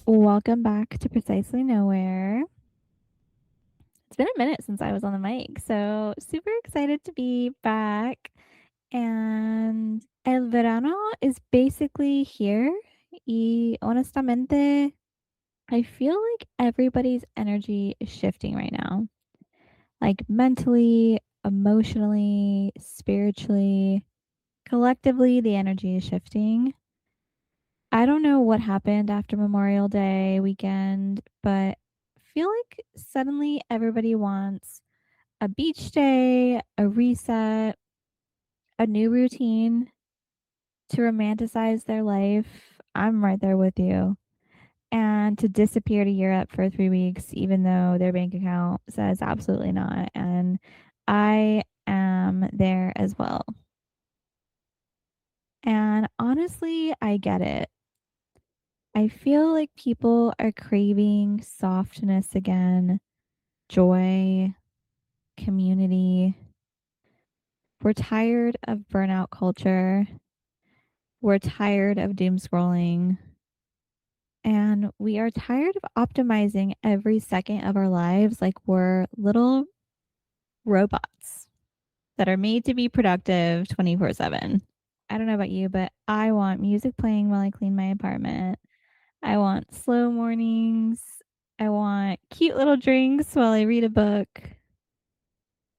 Welcome back to Precisely Nowhere. It's been a minute since I was on the mic, so super excited to be back. And el verano is basically here. Y honestamente, I feel like everybody's energy is shifting right now. Like mentally, emotionally, spiritually, collectively, the energy is shifting. I don't know what happened after Memorial Day weekend, but I feel like suddenly everybody wants a beach day, a reset, a new routine to romanticize their life. I'm right there with you. And to disappear to Europe for 3 weeks, even though their bank account says absolutely not. And I am there as well. And honestly, I get it. I feel like people are craving softness again, joy, community. We're tired of burnout culture. We're tired of doom scrolling. And we are tired of optimizing every second of our lives like we're little robots that are made to be productive 24/7. I don't know about you, but I want music playing while I clean my apartment. I want slow mornings. I want cute little drinks while I read a book.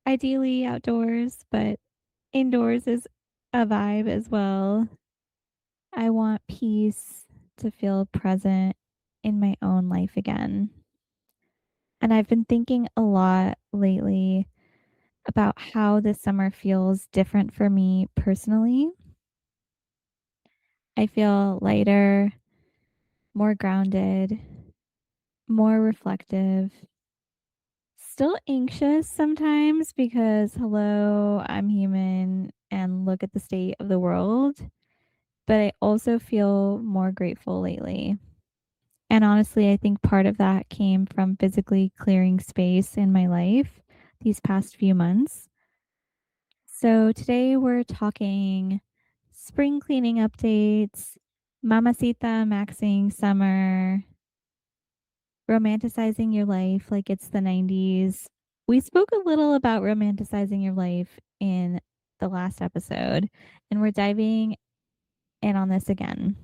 Ideally outdoors, but indoors is a vibe as well. I want peace to feel present in my own life again. And I've been thinking a lot lately about how this summer feels different for me personally. I feel lighter, more grounded, more reflective, still anxious sometimes because, hello, I'm human and look at the state of the world. But I also feel more grateful lately. And honestly, I think part of that came from physically clearing space in my life these past few months. So today we're talking spring cleaning updates, Mamacita Maxing summer, romanticizing your life like it's the 90s. We spoke a little about romanticizing your life in the last episode, and we're diving in on this again.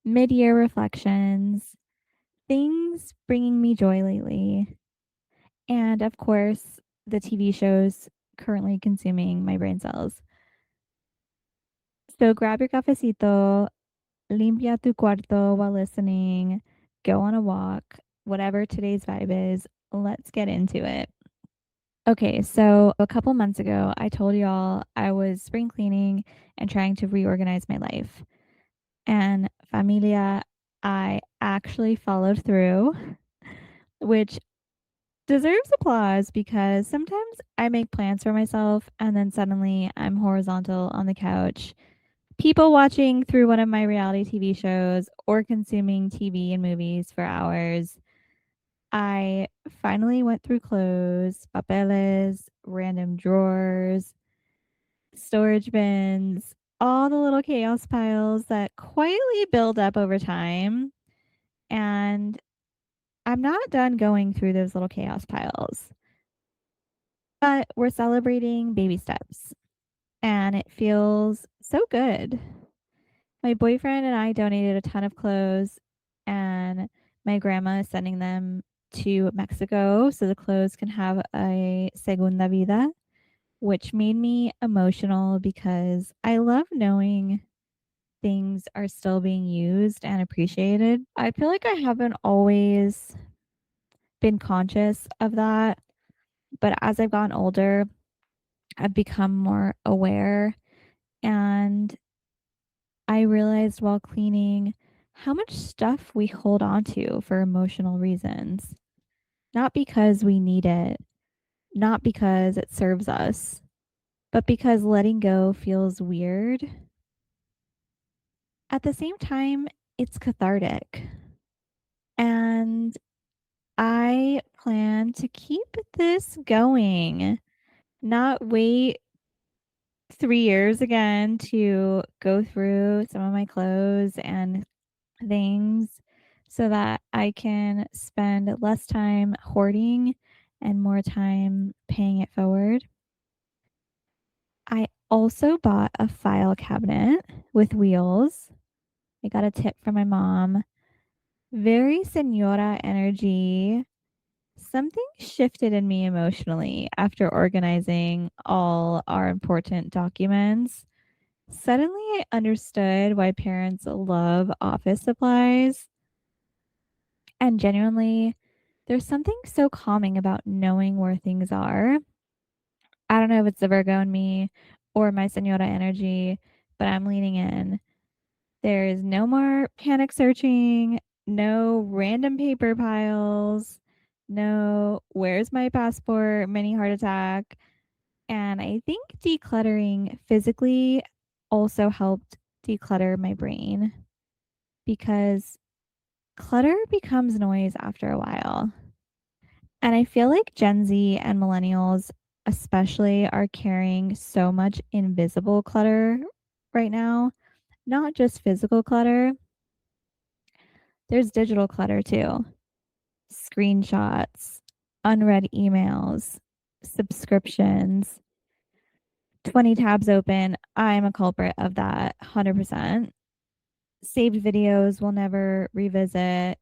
Mid year reflections, things bringing me joy lately, and of course, the TV shows currently consuming my brain cells. So grab your cafecito, limpia tu cuarto while listening, go on a walk, whatever today's vibe is, let's get into it. Okay, so a couple months ago, I told y'all I was spring cleaning and trying to reorganize my life. And Familia, I actually followed through, which deserves applause because sometimes I make plans for myself and then suddenly I'm horizontal on the couch, people watching through one of my reality TV shows or consuming TV and movies for hours. I finally went through clothes, papeles, random drawers, storage bins, all the little chaos piles that quietly build up over time. And I'm not done going through those little chaos piles, but we're celebrating baby steps and it feels so good. My boyfriend and I donated a ton of clothes, and my grandma is sending them to Mexico so the clothes can have a segunda vida, which made me emotional because I love knowing things are still being used and appreciated. I feel like I haven't always been conscious of that, but as I've gotten older, I've become more aware, and I realized while cleaning how much stuff we hold on to for emotional reasons. Not because we need it, not because it serves us, but because letting go feels weird. At the same time, it's cathartic. And I plan to keep this going, not wait 3 years again to go through some of my clothes and things. so that I can spend less time hoarding and more time paying it forward. I also bought a file cabinet with wheels. I got a tip from my mom. Very senora energy. Something shifted in me emotionally after organizing all our important documents. Suddenly, I understood why parents love office supplies. And genuinely, there's something so calming about knowing where things are. I don't know if it's the Virgo in me or my senora energy, but I'm leaning in. There is no more panic searching, no random paper piles, no where's my passport, mini heart attack. And I think decluttering physically also helped declutter my brain because clutter becomes noise after a while. And I feel like Gen Z and millennials, especially, are carrying so much invisible clutter right now, not just physical clutter. There's digital clutter too, screenshots, unread emails, subscriptions, 20 tabs open. I'm a culprit of that 100%. Saved videos we'll never revisit,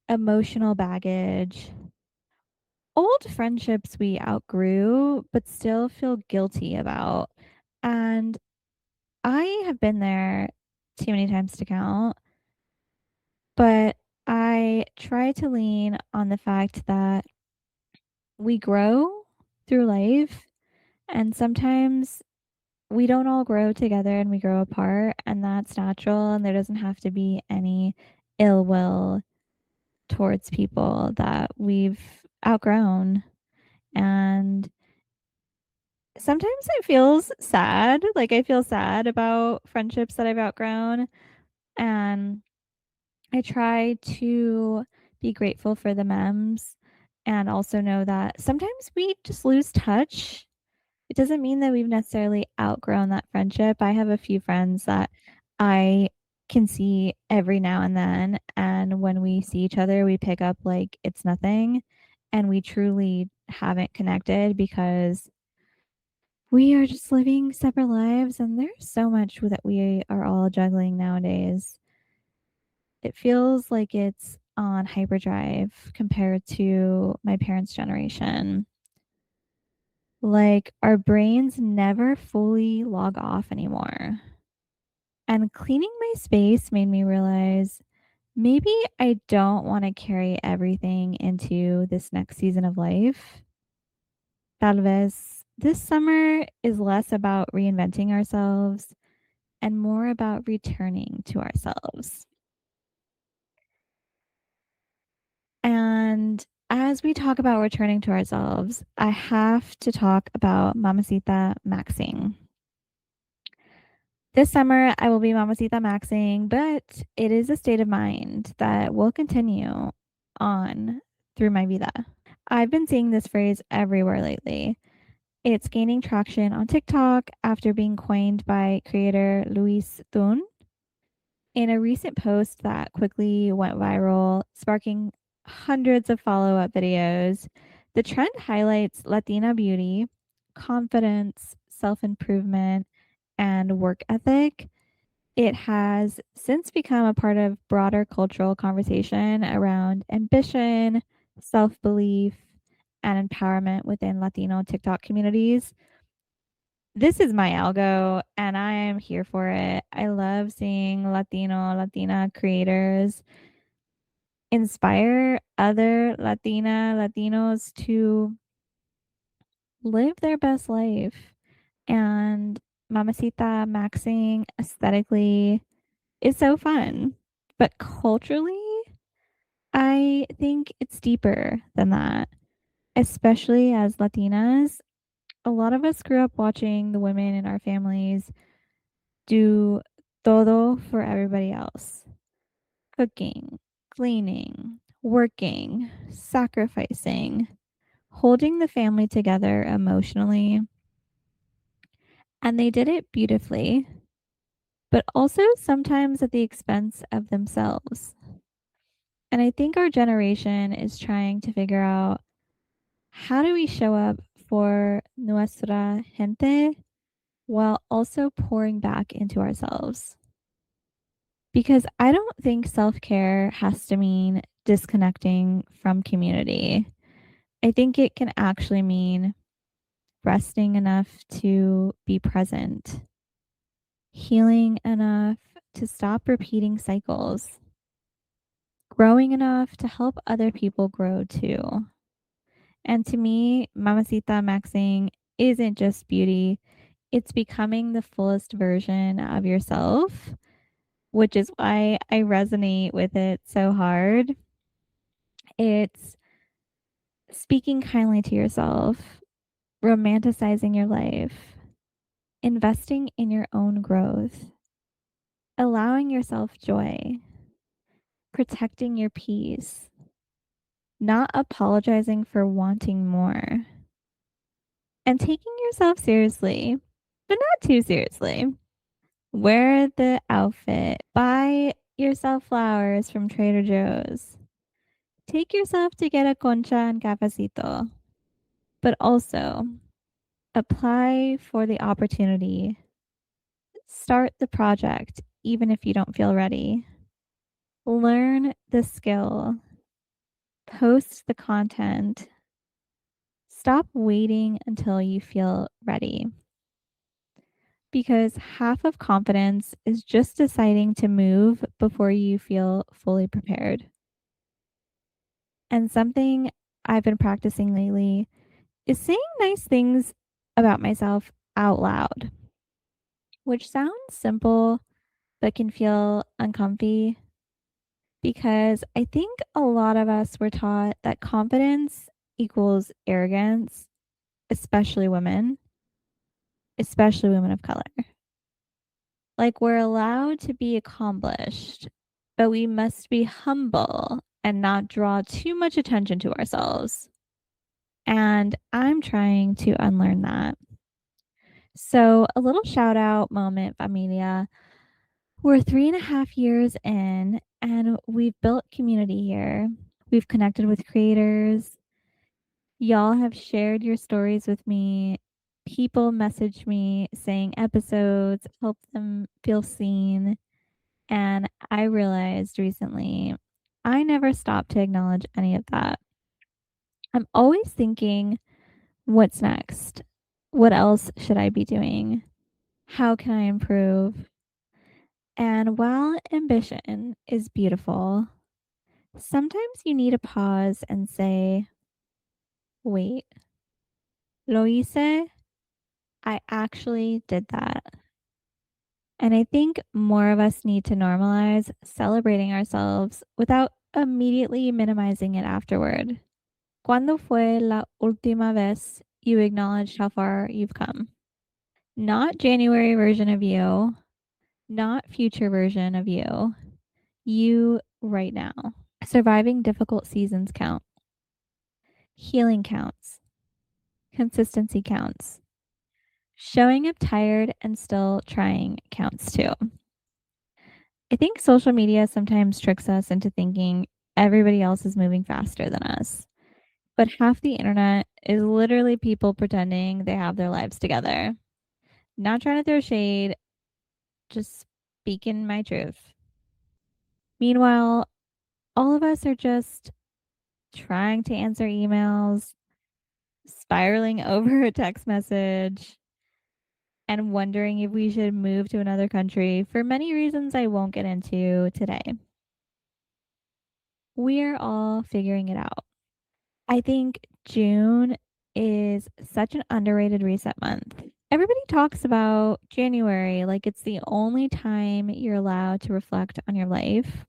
emotional baggage, old friendships we outgrew but still feel guilty about. And I have been there too many times to count, but I try to lean on the fact that we grow through life, and sometimes we don't all grow together and we grow apart, and that's natural. And there doesn't have to be any ill will towards people that we've outgrown. And sometimes it feels sad. Like I feel sad about friendships that I've outgrown. And I try to be grateful for the memes and also know that sometimes we just lose touch. It doesn't mean that we've necessarily outgrown that friendship. I have a few friends that I can see every now and then. And when we see each other, we pick up like it's nothing. And we truly haven't connected because we are just living separate lives. And there's so much that we are all juggling nowadays. It feels like it's on hyperdrive compared to my parents' generation. Like our brains never fully log off anymore. And cleaning my space made me realize maybe I don't want to carry everything into this next season of life. Tal vez this summer is less about reinventing ourselves and more about returning to ourselves. And as we talk about returning to ourselves, I have to talk about Mamacita Maxing. This summer, I will be Mamacita Maxing, but it is a state of mind that will continue on through my vida. I've been seeing this phrase everywhere lately. It's gaining traction on TikTok after being coined by creator Luis Thun in a recent post that quickly went viral, sparking hundreds of follow up videos. The trend highlights Latina beauty, confidence, self improvement, and work ethic. It has since become a part of broader cultural conversation around ambition, self belief, and empowerment within Latino TikTok communities. This is my algo and I am here for it. I love seeing Latina creators inspire other Latinos to live their best life. And Mamacita Maxing aesthetically is so fun. But culturally, I think it's deeper than that, especially as Latinas. A lot of us grew up watching the women in our families do todo for everybody else: cooking, cleaning, working, sacrificing, holding the family together emotionally. And they did it beautifully, but also sometimes at the expense of themselves. And I think our generation is trying to figure out how do we show up for nuestra gente while also pouring back into ourselves. Because I don't think self care has to mean disconnecting from community. I think it can actually mean resting enough to be present, healing enough to stop repeating cycles, growing enough to help other people grow too. And to me, Mamacita Maxing isn't just beauty, it's becoming the fullest version of yourself, which is why I resonate with it so hard. It's speaking kindly to yourself, romanticizing your life, investing in your own growth, allowing yourself joy, protecting your peace, not apologizing for wanting more, and taking yourself seriously, but not too seriously. Wear the outfit, buy yourself flowers from Trader Joe's, take yourself to get a concha and cafecito, but also apply for the opportunity. Start the project, even if you don't feel ready. Learn the skill. Post the content. Stop waiting until you feel ready. Because half of confidence is just deciding to move before you feel fully prepared. And something I've been practicing lately is saying nice things about myself out loud, which sounds simple but can feel uncomfy because I think a lot of us were taught that confidence equals arrogance, especially women of color. Like we're allowed to be accomplished, but we must be humble and not draw too much attention to ourselves. And I'm trying to unlearn that. So, a little shout out moment, Familia. We're 3.5 years in, and we've built community here. We've connected with creators. Y'all have shared your stories with me. People message me saying episodes help them feel seen. And I realized recently I never stopped to acknowledge any of that. I'm always thinking, what's next? What else should I be doing? How can I improve? And while ambition is beautiful, sometimes you need to pause and say, wait, lo hice? I actually did that. And I think more of us need to normalize celebrating ourselves without immediately minimizing it afterward. ¿Cuándo fue la última vez you acknowledged how far you've come? Not January version of you, not future version of you, you right now. Surviving difficult seasons count. Healing counts. Consistency counts. Showing up tired and still trying counts too. I think social media sometimes tricks us into thinking everybody else is moving faster than us. But half the internet is literally people pretending they have their lives together. Not trying to throw shade, just speaking my truth. Meanwhile, all of us are just trying to answer emails, spiraling over a text message, and wondering if we should move to another country for many reasons I won't get into today. We're all figuring it out. I think June is such an underrated reset month. Everybody talks about January like it's the only time you're allowed to reflect on your life.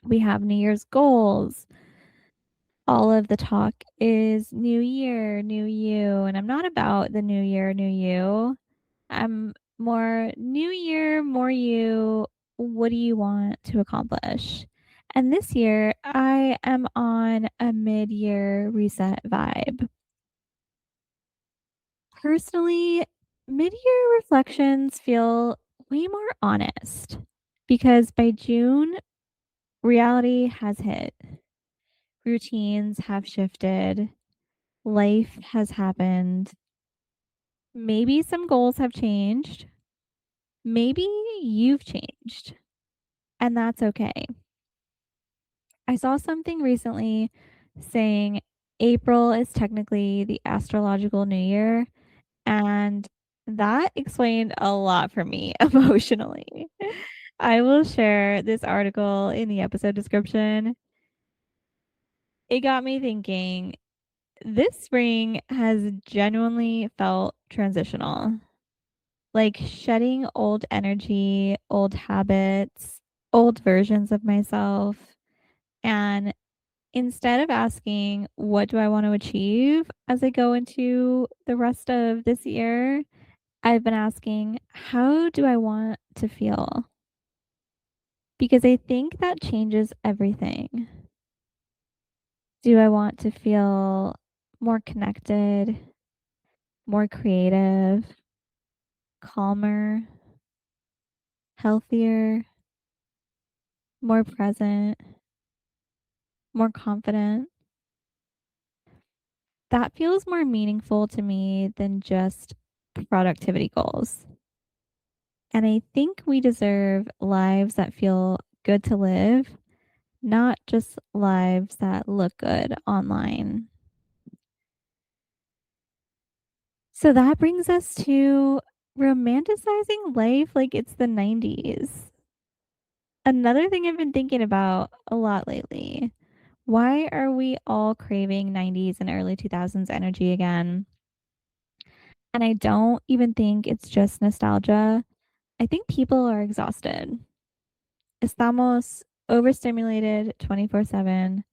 We have New Year's goals. All of the talk is new year, new you. And I'm not about the new year, new you. I'm more new year, more you. What do you want to accomplish? And this year, I am on a mid year reset vibe. Personally, mid year reflections feel way more honest because by June, Reality has hit. Routines have shifted. Life has happened. Maybe some goals have changed. Maybe you've changed. And that's okay. I saw something recently saying April is technically the astrological new year. And that explained a lot for me emotionally. I will share this article in the episode description. It got me thinking this spring has genuinely felt transitional, like shedding old energy, old habits, old versions of myself. And instead of asking, what do I want to achieve as I go into the rest of this year, I've been asking, how do I want to feel? Because I think that changes everything. Do I want to feel more connected, more creative, calmer, healthier, more present, more confident? That feels more meaningful to me than just productivity goals. And I think we deserve lives that feel good to live, not just lives that look good online. So that brings us to romanticizing life like it's the 90s. Another thing I've been thinking about a lot lately. Why are we all craving 90s and early 2000s energy again? And I don't even think it's just nostalgia. I think people are exhausted. Estamos overstimulated 24/7.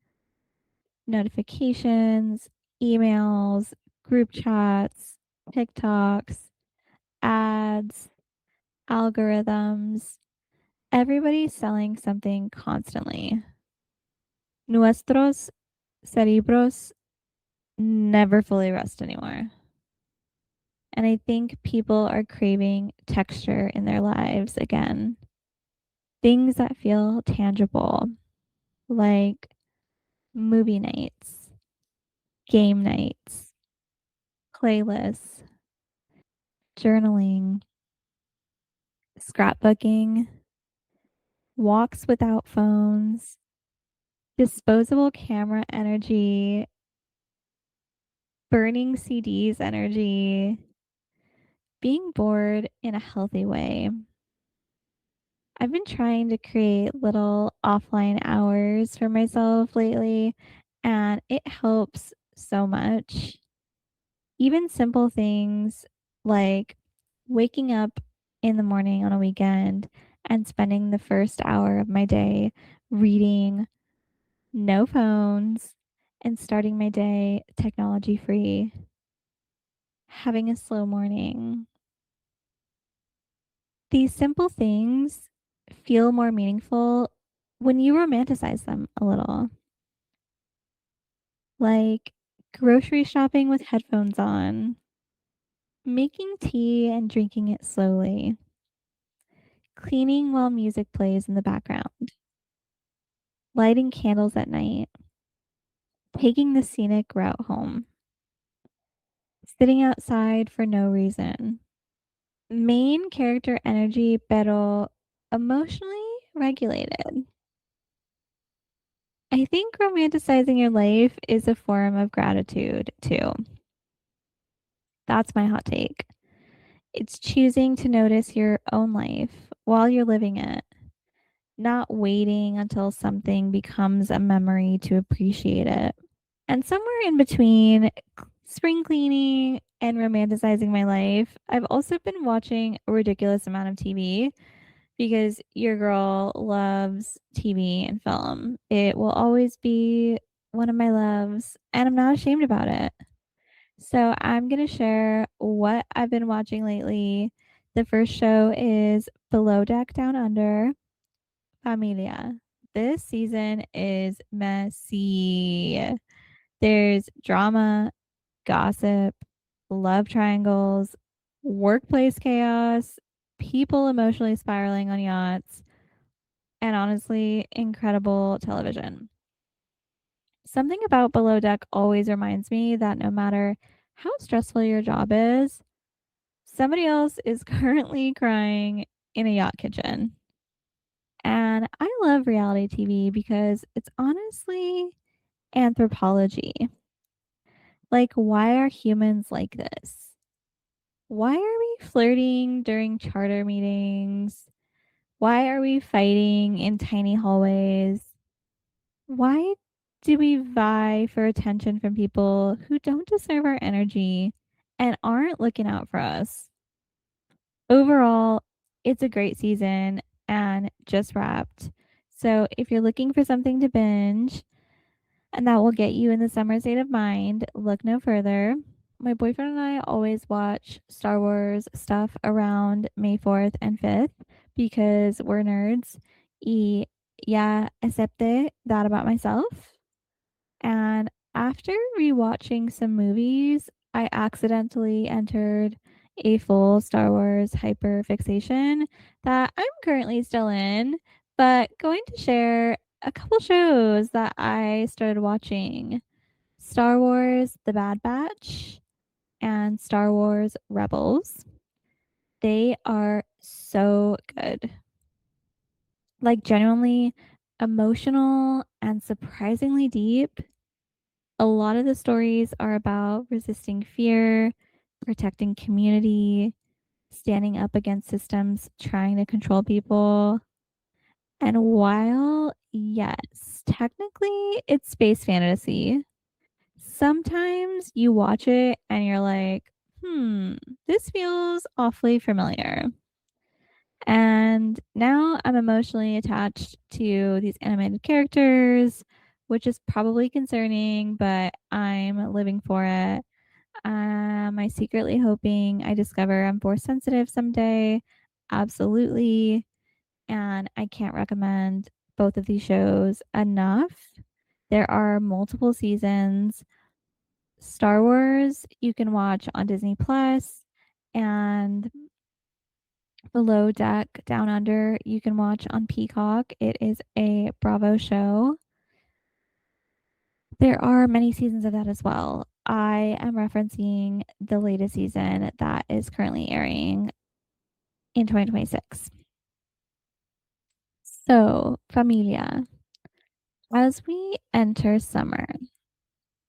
Notifications, emails, group chats, TikToks, ads, algorithms. Everybody's selling something constantly. Nuestros cerebros never fully rest anymore. And I think people are craving texture in their lives again. Things that feel tangible, like movie nights, game nights, playlists, journaling, scrapbooking, walks without phones, disposable camera energy, burning CDs energy, being bored in a healthy way. I've been trying to create little offline hours for myself lately, and it helps so much. Even simple things like waking up in the morning on a weekend and spending the first hour of my day reading, no phones, and starting my day technology free, having a slow morning. These simple things feel more meaningful when you romanticize them a little, like grocery shopping with headphones on, making tea and drinking it slowly, cleaning while music plays in the background, lighting candles at night, taking the scenic route home, sitting outside for no reason. Main character energy, pero emotionally regulated. I think romanticizing your life is a form of gratitude too. That's my hot take. It's choosing to notice your own life while you're living it, not waiting until something becomes a memory to appreciate it. And somewhere in between spring cleaning and romanticizing my life, I've also been watching a ridiculous amount of TV because your girl loves TV and film. It will always be one of my loves, and I'm not ashamed about it. So I'm going to share what I've been watching lately. The first show is Below Deck Down Under, Familia. This season is messy. There's drama, gossip, love triangles, workplace chaos, people emotionally spiraling on yachts, and honestly, incredible television. Something about Below Deck always reminds me that no matter how stressful your job is, somebody else is currently crying in a yacht kitchen. And I love reality TV because it's honestly anthropology. Like, why are humans like this? Why are we flirting during charter meetings? Why are we fighting in tiny hallways? Why do we vie for attention from people who don't deserve our energy and aren't looking out for us? Overall, it's a great season and just wrapped. So if you're looking for something to binge and that will get you in the summer state of mind, look no further. My boyfriend and I always watch Star Wars stuff around May 4th and 5th because we're nerds. Y ya acepte that about myself. And after rewatching some movies, I accidentally entered a full Star Wars hyper fixation that I'm currently still in, but going to share a couple shows that I started watching: Star Wars The Bad Batch and Star Wars Rebels. They are so good. Like, genuinely emotional and surprisingly deep. A lot of the stories are about resisting fear, protecting community, standing up against systems trying to control people. And while, yes, technically it's space fantasy, sometimes you watch it and you're like, this feels awfully familiar. And now I'm emotionally attached to these animated characters, which is probably concerning, but I'm living for it. Am I secretly hoping I discover I'm force sensitive someday? Absolutely. And I can't recommend both of these shows enough. There are multiple seasons. Star Wars you can watch on Disney Plus, and Below Deck Down Under you can watch on Peacock. It is a Bravo show. There are many seasons of that as well. I am referencing the latest season that is currently airing in 2026. So, Familia, as we enter summer,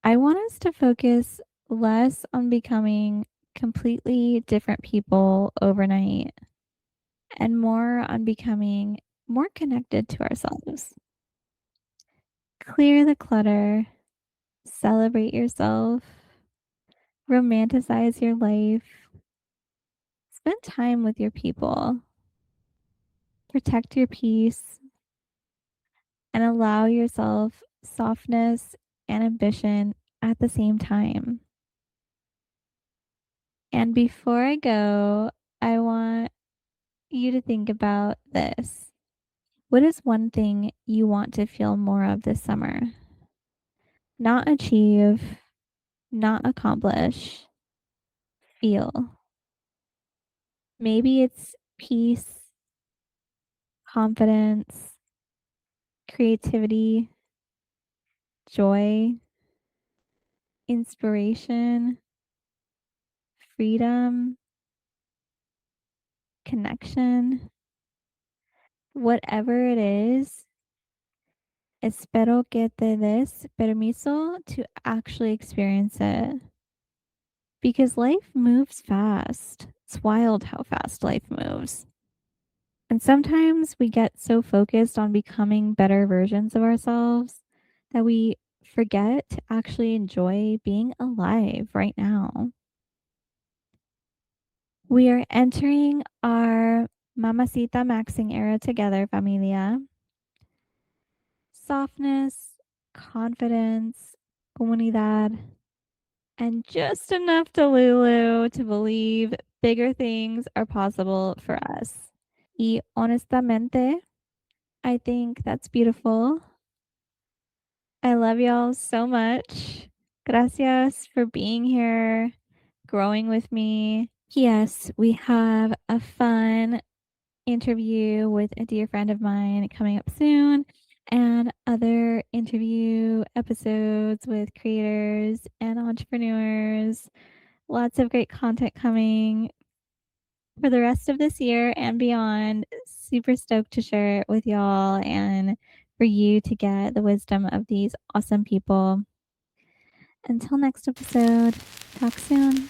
I want us to focus less on becoming completely different people overnight and more on becoming more connected to ourselves. Clear the clutter, celebrate yourself, romanticize your life, spend time with your people, protect your peace, and allow yourself softness and ambition at the same time. And before I go, I want you to think about this. What is one thing you want to feel more of this summer? Not achieve, not accomplish, feel. Maybe it's peace, confidence, creativity, joy, inspiration, freedom, connection. Whatever it is, espero que te des permiso to actually experience it. Because life moves fast. It's wild how fast life moves. And sometimes we get so focused on becoming better versions of ourselves that we forget to actually enjoy being alive right now. We are entering our Mamacita Maxing era together, familia. Softness, confidence, comunidad, and just enough Delulu to believe bigger things are possible for us. Y honestamente, I think that's beautiful. I love y'all so much. Gracias for being here, growing with me. Yes, we have a fun interview with a dear friend of mine coming up soon, and other interview episodes with creators and entrepreneurs. Lots of great content coming for the rest of this year and beyond. Super stoked to share it with y'all and for you to get the wisdom of these awesome people. Until next episode, talk soon.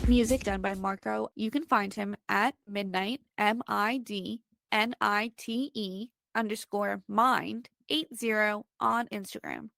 Music done by Marco. You can find him at midnight, MIDNITE_mind80 on Instagram.